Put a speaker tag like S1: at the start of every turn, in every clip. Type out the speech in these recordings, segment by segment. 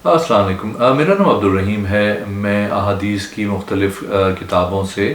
S1: السلام علیکم، میرا نام عبدالرحیم ہے۔ میں احادیث کی مختلف کتابوں سے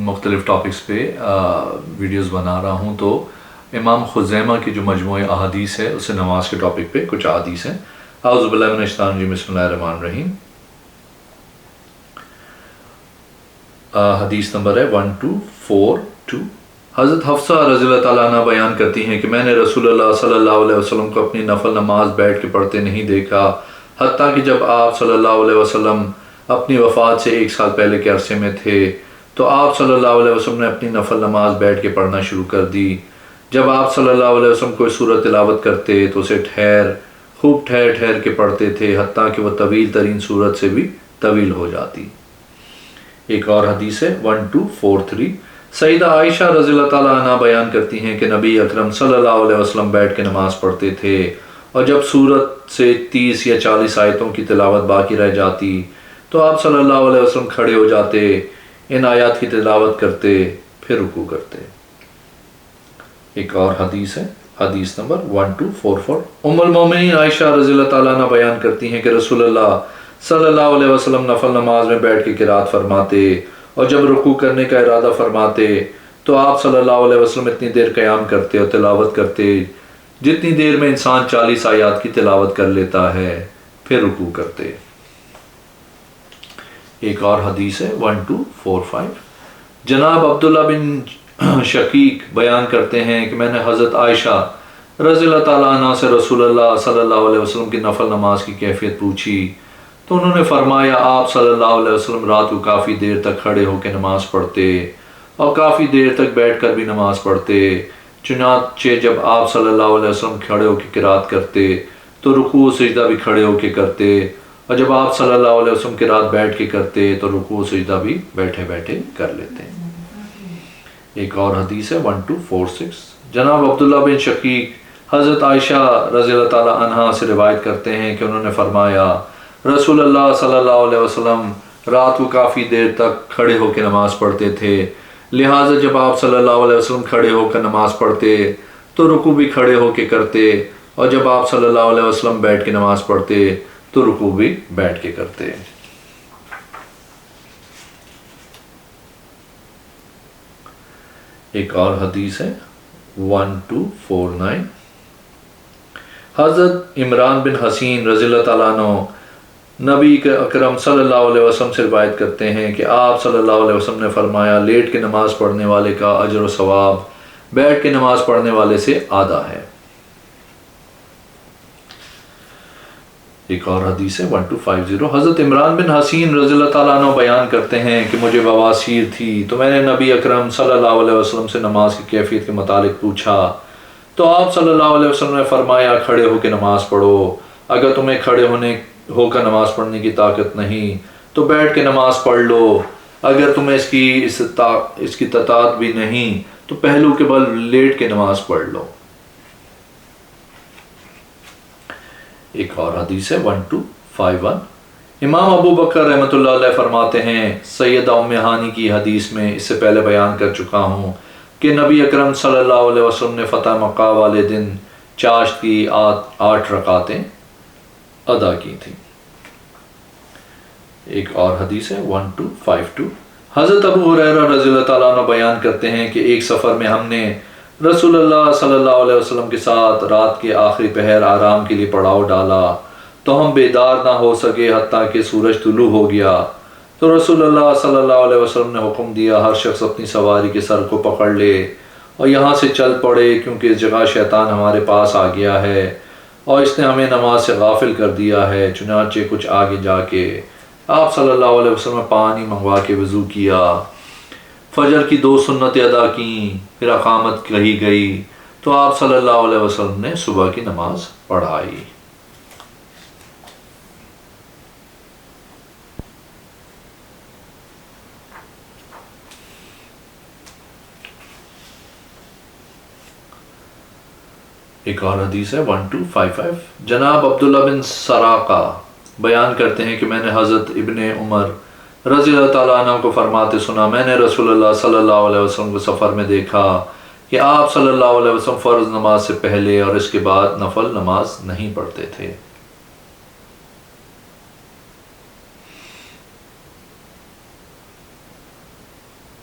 S1: مختلف ٹاپکس پہ ویڈیوز بنا رہا ہوں۔ تو امام خزیمہ کی جو مجموعہ احادیث ہے اس سے نماز کے ٹاپک پہ کچھ احادیث ہیں۔ اعوذ باللہ من الشیطان الرجیم، بسم اللہ الرحمن الرحیم۔ حدیث نمبر ہے 1242۔ حضرت حفصہ رضی اللہ تعالیٰ عنہ بیان کرتی ہیں کہ میں نے رسول اللہ صلی اللہ علیہ وسلم کو اپنی نفل نماز بیٹھ کے پڑھتے نہیں دیکھا، حتیٰ کہ جب آپ صلی اللہ علیہ وسلم اپنی وفات سے 1 سال پہلے کے عرصے میں تھے تو آپ صلی اللہ علیہ وسلم نے اپنی نفل نماز بیٹھ کے پڑھنا شروع کر دی۔ جب آپ صلی اللہ علیہ وسلم کوئی سورت تلاوت کرتے تو اسے خوب ٹھہر کے پڑھتے تھے، حتیٰ کہ وہ طویل ترین سورت سے بھی طویل ہو جاتی۔ ایک اور حدیث ہے 1243۔ سیدہ عائشہ رضی اللہ تعالیٰ عنہ بیان کرتی ہیں کہ نبی اکرم صلی اللہ علیہ وسلم بیٹھ کے نماز پڑھتے تھے، اور جب سورت سے 30 یا 40 آیتوں کی تلاوت باقی رہ جاتی تو آپ صلی اللہ علیہ وسلم کھڑے ہو جاتے، ان آیات کی تلاوت کرتے، پھر رکوع کرتے۔ ایک اور حدیث ہے، حدیث نمبر 1244۔ ام المومنین عائشہ رضی اللہ تعالیٰ عنہ بیان کرتی ہیں کہ رسول اللہ صلی اللہ علیہ وسلم نفل نماز میں بیٹھ کے قرات فرماتے، اور جب رکوع کرنے کا ارادہ فرماتے تو آپ صلی اللہ علیہ وسلم اتنی دیر قیام کرتے اور تلاوت کرتے جتنی دیر میں انسان 40 آیات کی تلاوت کر لیتا ہے، پھر رکوع کرتے۔ ایک اور حدیث ہے 1245۔ جناب عبداللہ بن شقیق بیان کرتے ہیں کہ میں نے حضرت عائشہ رضی اللہ تعالیٰ عنہ سے رسول اللہ صلی اللہ علیہ وسلم کی نفل نماز کی کیفیت پوچھی تو انہوں نے فرمایا آپ صلی اللہ علیہ وسلم رات کو کافی دیر تک کھڑے ہو کے نماز پڑھتے اور کافی دیر تک بیٹھ کر بھی نماز پڑھتے، چنانچہ جب آپ صلی اللہ علیہ وسلم کھڑے ہو کے قرات کرتے تو رکوع و سجدہ بھی کھڑے ہو کے کرتے، اور جب آپ صلی اللہ علیہ وسلم قرات بیٹھ کے کرتے تو رکوع و سجدہ بھی بیٹھے بیٹھے کر لیتے۔ ایک اور حدیث ہے 1246۔ جناب عبداللہ بن شقیق حضرت عائشہ رضی اللہ تعالیٰ عنہ سے روایت کرتے ہیں کہ انہوں نے فرمایا رسول اللہ صلی اللہ علیہ وسلم رات کو کافی دیر تک کھڑے ہو کے نماز پڑھتے تھے، لہٰذا جب آپ صلی اللہ علیہ وسلم کھڑے ہو کر نماز پڑھتے تو رکوع بھی کھڑے ہو کے کرتے، اور جب آپ صلی اللہ علیہ وسلم بیٹھ کے نماز پڑھتے تو رکوع بھی بیٹھ کے کرتے۔ ایک اور حدیث ہے 1249۔ حضرت عمران بن حسین رضی اللہ تعالیٰ عنہ نبی اکرم صلی اللہ علیہ وسلم سے روایت کرتے ہیں کہ آپ صلی اللہ علیہ وسلم نے فرمایا لیٹ کے نماز پڑھنے والے کا اجر و ثواب بیٹھ کے نماز پڑھنے والے سے آدھا ہے۔ ایک اور حدیث ہے 1250۔ حضرت عمران بن حسین رضی اللہ تعالیٰ عنہ بیان کرتے ہیں کہ مجھے بواسیر تھی تو میں نے نبی اکرم صلی اللہ علیہ وسلم سے نماز کی کیفیت کے متعلق پوچھا تو آپ صلی اللہ علیہ وسلم نے فرمایا کھڑے ہو کے نماز پڑھو، اگر تمہیں کھڑے ہو کر نماز پڑھنے کی طاقت نہیں تو بیٹھ کے نماز پڑھ لو، اگر تمہیں اس کی طاقت بھی نہیں تو پہلو کے بل لیٹ کے نماز پڑھ لو۔ ایک اور حدیث ہے 1251۔ امام ابو بکر رحمۃ اللہ علیہ فرماتے ہیں، سیدہ ام ہانی کی حدیث میں اس سے پہلے بیان کر چکا ہوں کہ نبی اکرم صلی اللہ علیہ وسلم نے فتح مکہ والے دن چاشت کی 8 رکعتیں ادا کی تھی۔ ایک اور حدیث ہے 1252۔ حضرت ابو ہریرہ رضی اللہ تعالیٰ عنہ بیان کرتے ہیں کہ ایک سفر میں ہم نے رسول اللہ صلی اللہ علیہ وسلم کے ساتھ رات کے آخری پہر آرام کے لیے پڑاؤ ڈالا تو ہم بیدار نہ ہو سکے حتیٰ کہ سورج طلوع ہو گیا، تو رسول اللہ صلی اللہ علیہ وسلم نے حکم دیا ہر شخص اپنی سواری کے سر کو پکڑ لے اور یہاں سے چل پڑے، کیونکہ اس جگہ شیطان ہمارے پاس آ گیا ہے اور اس نے ہمیں نماز سے غافل کر دیا ہے۔ چنانچہ کچھ آگے جا کے آپ صلی اللہ علیہ وسلم نے پانی منگوا کے وضو کیا، فجر کی 2 سنتیں ادا کیں، پھر اقامت کہی گئی تو آپ صلی اللہ علیہ وسلم نے صبح کی نماز پڑھائی۔ ایک اور حدیث ہے 1255۔ جناب عبداللہ بن سراقہ بیان کرتے ہیں کہ میں نے حضرت ابن عمر رضی اللہ تعالیٰ عنہ کو فرماتے سنا، میں نے رسول اللہ صلی اللہ علیہ وسلم کو سفر میں دیکھا کہ آپ صلی اللہ علیہ وسلم فرض نماز سے پہلے اور اس کے بعد نفل نماز نہیں پڑھتے تھے۔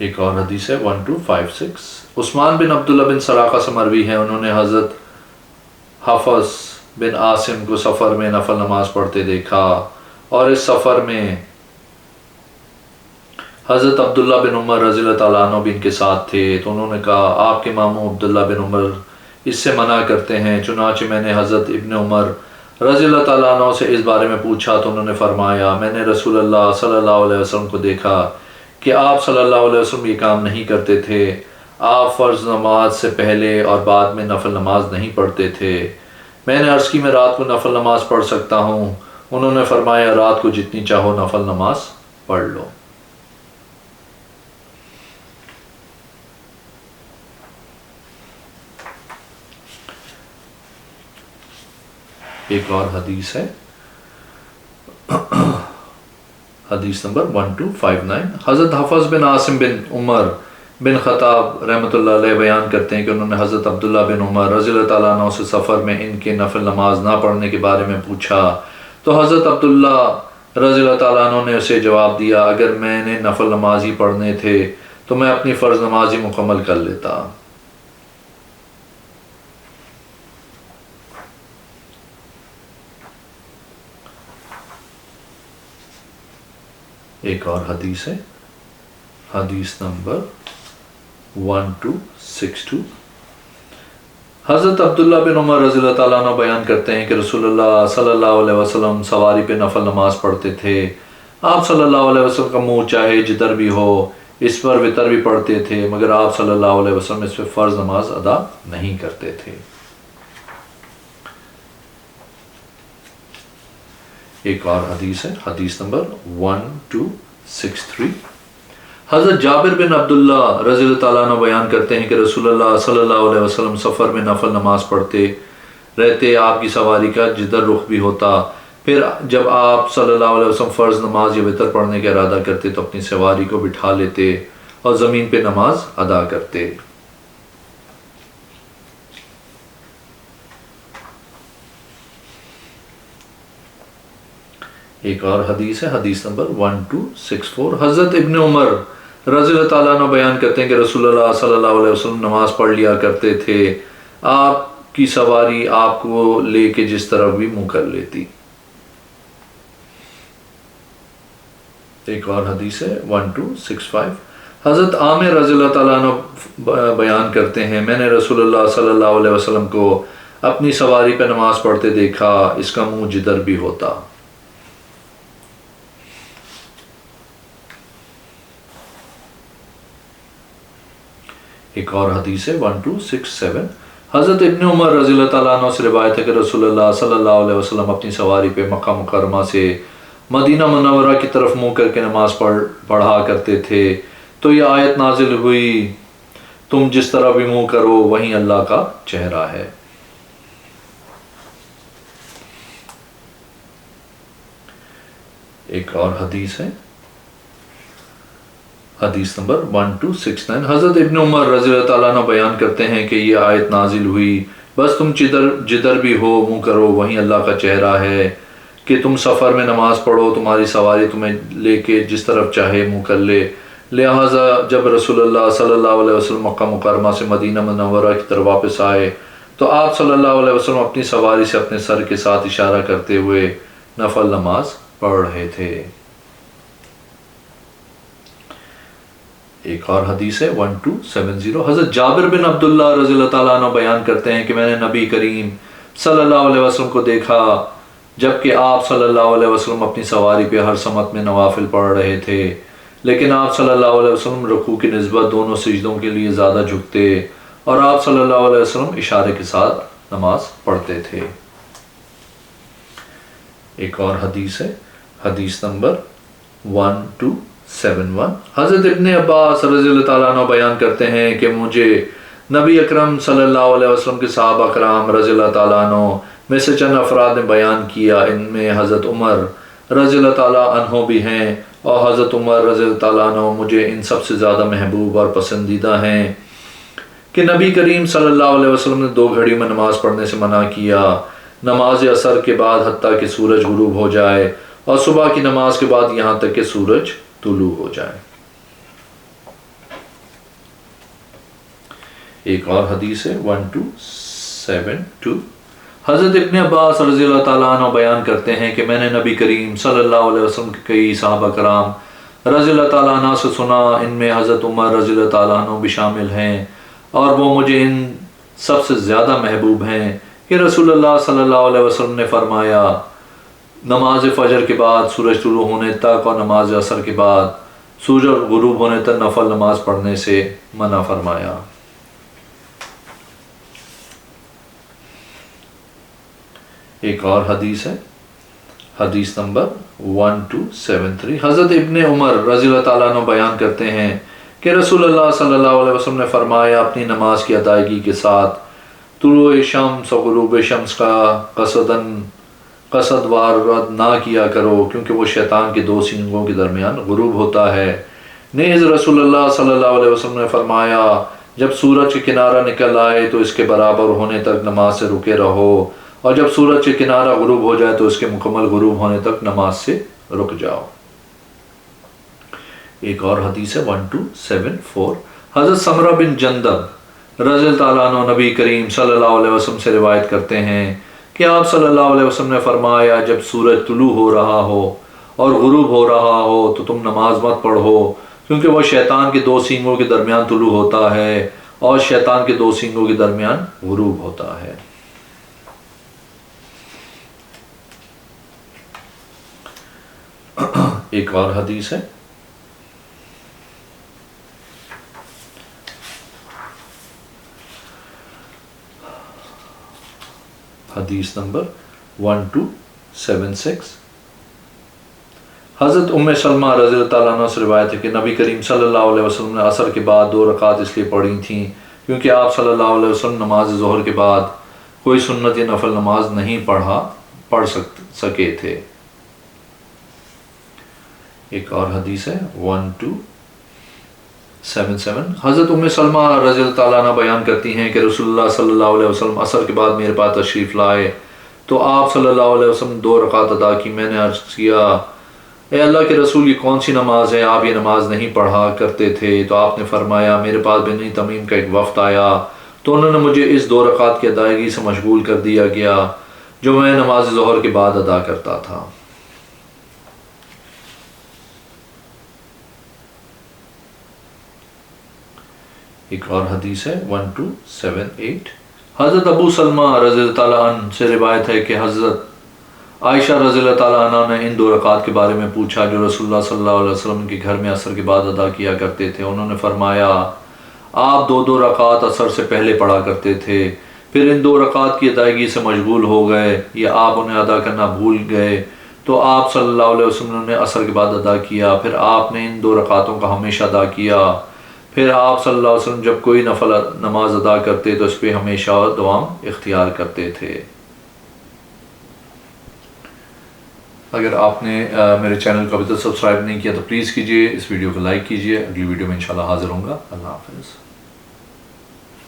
S1: ایک اور حدیث ہے 1256. عثمان بن عبداللہ بن سراقہ سے مروی ہے، انہوں نے حضرت حفص بن عاصم کو سفر میں نفل نماز پڑھتے دیکھا، اور اس سفر میں حضرت عبداللہ بن عمر رضی اللہ تعالیٰ عنہ بھی ان کے ساتھ تھے، تو انہوں نے کہا آپ کے ماموں عبداللہ بن عمر اس سے منع کرتے ہیں، چنانچہ میں نے حضرت ابن عمر رضی اللہ تعالیٰ عنہ سے اس بارے میں پوچھا تو انہوں نے فرمایا میں نے رسول اللہ صلی اللہ علیہ وسلم کو دیکھا کہ آپ صلی اللہ علیہ وسلم یہ کام نہیں کرتے تھے، آپ فرض نماز سے پہلے اور بعد میں نفل نماز نہیں پڑھتے تھے۔ میں نے عرض کی میں رات کو نفل نماز پڑھ سکتا ہوں، انہوں نے فرمایا رات کو جتنی چاہو نفل نماز پڑھ لو۔ ایک اور حدیث ہے، حدیث نمبر 1259. حضرت حفص بن عاصم بن عمر بن خطاب رحمۃ اللہ علیہ بیان کرتے ہیں کہ انہوں نے حضرت عبداللہ بن عمر رضی اللہ تعالیٰ عنہ سے سفر میں ان کے نفل نماز نہ پڑھنے کے بارے میں پوچھا، تو حضرت عبداللہ رضی اللہ تعالیٰ عنہ نے اسے جواب دیا اگر میں نے نفل نماز ہی پڑھنے تھے تو میں اپنی فرض نماز ہی مکمل کر لیتا۔ ایک اور حدیث ہے، حدیث نمبر 1262. حضرت عبداللہ بن عمر رضی اللہ تعالیٰ عنہ بیان کرتے ہیں کہ رسول اللہ صلی اللہ علیہ وسلم سواری پہ نفل نماز پڑھتے تھے، آپ صلی اللہ علیہ وسلم کا منہ چاہے جدھر بھی ہو اس پر وطر بھی پڑھتے تھے، مگر آپ صلی اللہ علیہ وسلم اس پہ فرض نماز ادا نہیں کرتے تھے۔ ایک اور حدیث ہے، حدیث نمبر 1263. حضرت جابر بن عبداللہ رضی اللہ تعالیٰ عنہ بیان کرتے ہیں کہ رسول اللہ صلی اللہ علیہ وسلم سفر میں نفل نماز پڑھتے رہتے، آپ کی سواری کا جدھر رخ بھی ہوتا، پھر جب آپ صلی اللہ علیہ وسلم فرض نماز یا وتر پڑھنے کا ارادہ کرتے تو اپنی سواری کو بٹھا لیتے اور زمین پہ نماز ادا کرتے۔ ایک اور حدیث ہے، حدیث نمبر 1264. حضرت ابن عمر رضی اللہ تعالیٰ عنہ بیان کرتے ہیں کہ رسول اللہ صلی اللہ علیہ وسلم نماز پڑھ لیا کرتے تھے، آپ کی سواری آپ کو لے کے جس طرف بھی منہ کر لیتی۔ ایک اور حدیث ہے 1265. حضرت عامر رضی اللہ تعالیٰ عنہ بیان کرتے ہیں میں نے رسول اللہ صلی اللہ علیہ وسلم کو اپنی سواری پہ نماز پڑھتے دیکھا، اس کا منہ جدھر بھی ہوتا۔ ایک اور حدیث ہے 1267. حضرت ابن عمر رضی اللہ تعالیٰ عنہ سے روایت ہے کہ رسول اللہ صلی اللہ علیہ وسلم اپنی سواری پہ مکہ مکرمہ سے مدینہ منورہ کی طرف منہ کر کے نماز پڑھا کرتے تھے، تو یہ آیت نازل ہوئی تم جس طرح بھی منہ کرو وہیں اللہ کا چہرہ ہے۔ ایک اور حدیث ہے، حدیث نمبر 1269. حضرت ابن عمر رضی اللہ تعالیٰ عنہ بیان کرتے ہیں کہ یہ آیت نازل ہوئی بس تم جدھر بھی ہو منہ کرو وہیں اللہ کا چہرہ ہے، کہ تم سفر میں نماز پڑھو تمہاری سواری تمہیں لے کے جس طرف چاہے منہ کر لے۔ لہٰذا جب رسول اللہ صلی اللہ علیہ وسلم مکہ مکرمہ سے مدینہ منورہ کی طرف واپس آئے تو آپ صلی اللہ علیہ وسلم اپنی سواری سے اپنے سر کے ساتھ اشارہ کرتے ہوئے نفل نماز پڑھ رہے تھے۔ ایک اور حدیث ہے 1270. حضرت جابر بن عبداللہ رضی اللہ تعالیٰ عنہ بیان کرتے ہیں کہ میں نے نبی کریم صلی اللہ علیہ وسلم کو دیکھا جبکہ آپ صلی اللہ علیہ وسلم اپنی سواری پہ ہر سمت میں نوافل پڑھ رہے تھے، لیکن آپ صلی اللہ علیہ وسلم رکوع کی نسبت دونوں سجدوں کے لیے زیادہ جھکتے اور آپ صلی اللہ علیہ وسلم اشارے کے ساتھ نماز پڑھتے تھے۔ ایک اور حدیث ہے، حدیث نمبر 1271. حضرت ابن عباس رضی اللہ تعالیٰ عنہ بیان کرتے ہیں کہ مجھے نبی اکرم صلی اللہ علیہ وسلم کے صحابہ کرام رضی اللہ تعالیٰ عنہ میں سے چند افراد نے بیان کیا، ان میں حضرت عمر رضی اللہ تعالیٰ عنہ بھی ہیں، اور حضرت عمر رضی اللہ تعالیٰ عنہ مجھے ان سب سے زیادہ محبوب اور پسندیدہ ہیں کہ نبی کریم صلی اللہ علیہ وسلم نے 2 گھڑی میں نماز پڑھنے سے منع کیا، نماز عصر کے بعد حتیٰ کہ سورج غروب ہو جائے اور صبح کی نماز کے بعد یہاں تک کہ سورج طلوع ہو جائے۔ ایک اور حدیث ہے 1272. حضرت ابن عباس رضی اللہ تعالیٰ عنہ بیان کرتے ہیں کہ میں نے نبی کریم صلی اللہ علیہ وسلم کے کئی صحابہ کرام رضی اللہ تعالیٰ عنہ سے سنا، ان میں حضرت عمر رضی اللہ تعالیٰ عنہ بھی شامل ہیں، اور وہ مجھے ان سب سے زیادہ محبوب ہیں کہ رسول اللہ صلی اللہ علیہ وسلم نے فرمایا نماز فجر کے بعد سورج طلوع ہونے تک اور نماز عصر کے بعد سورج غروب ہونے تک نفل نماز پڑھنے سے منع فرمایا. ایک اور حدیث ہے، حدیث نمبر 1273. حضرت ابن عمر رضی اللہ تعالیٰ عنہ بیان کرتے ہیں کہ رسول اللہ صلی اللہ علیہ وسلم نے فرمایا اپنی نماز کی ادائیگی کے ساتھ طلوع شمس و غروب شمس کا قصد وار رد نہ کیا کرو، کیونکہ وہ شیطان کے دو سینگوں کے درمیان غروب ہوتا ہے. نیز رسول اللہ صلی اللہ علیہ وسلم نے فرمایا جب سورج کا کنارہ نکل آئے تو اس کے برابر ہونے تک نماز سے رکے رہو، اور جب سورج کا کنارہ غروب ہو جائے تو اس کے مکمل غروب ہونے تک نماز سے رک جاؤ. ایک اور حدیث ہے 1274. حضرت سمرہ بن جندب رضی اللہ تعالیٰ عنہ نبی کریم صلی اللہ علیہ وسلم سے روایت کرتے ہیں کہ آپ صلی اللہ علیہ وسلم نے فرمایا جب سورج طلوع ہو رہا ہو اور غروب ہو رہا ہو تو تم نماز مت پڑھو، کیونکہ وہ شیطان کے دو سینگوں کے درمیان طلوع ہوتا ہے اور شیطان کے دو سینگوں کے درمیان غروب ہوتا ہے. ایک اور حدیث ہے حدیث نمبر 1276. حضرت ام سلمہ رضی اللہ تعالیٰ عنہ سے روایت ہے کہ نبی کریم صلی اللہ علیہ وسلم نے عصر کے بعد 2 رکعت اس لیے پڑھی تھیں کیونکہ آپ صلی اللہ علیہ وسلم نماز ظہر کے بعد کوئی سنت یا نفل نماز نہیں پڑھ سکے تھے. ایک اور حدیث ہے 1277. حضرت ام سلمہ رضی اللہ تعالیٰ عنہ بیان کرتی ہیں کہ رسول اللہ صلی اللہ علیہ وسلم عصر کے بعد میرے پاس تشریف لائے تو آپ صلی اللہ علیہ وسلم نے 2 رکعت ادا کی. میں نے عرض کیا اے اللہ کے رسول یہ کون سی نماز ہے؟ آپ یہ نماز نہیں پڑھا کرتے تھے. تو آپ نے فرمایا میرے پاس بنی تمیم کا ایک وفد آیا تو انہوں نے مجھے اس 2 رکعت کی ادائیگی سے مشغول کر دیا گیا جو میں نماز ظہر کے بعد ادا کرتا تھا. ایک اور حدیث ہے 1278. حضرت ابو سلمہ رضی اللہ تعالیٰ عنہ سے روایت ہے کہ حضرت عائشہ رضی اللہ تعالیٰ عنہ نے ان 2 رکعت کے بارے میں پوچھا جو رسول اللہ صلی اللہ علیہ وسلم کے گھر میں عصر کے بعد ادا کیا کرتے تھے. انہوں نے فرمایا آپ 2 رکعت عصر سے پہلے پڑھا کرتے تھے، پھر ان 2 رکعت کی ادائیگی سے مشغول ہو گئے یا آپ انہیں ادا کرنا بھول گئے تو آپ صلی اللہ علیہ وسلم نے عصر کے بعد ادا کیا، پھر آپ نے ان 2 رکعتوں کا ہمیشہ ادا کیا. پھر آپ صلی اللہ علیہ وسلم جب کوئی نفل نماز ادا کرتے تو اس پہ ہمیشہ دوام اختیار کرتے تھے. اگر آپ نے میرے چینل کو ابھی تک سبسکرائب نہیں کیا تو پلیز کیجئے، اس ویڈیو کو لائک کیجئے. اگلی ویڈیو میں انشاءاللہ حاضر ہوں گا. اللہ حافظ.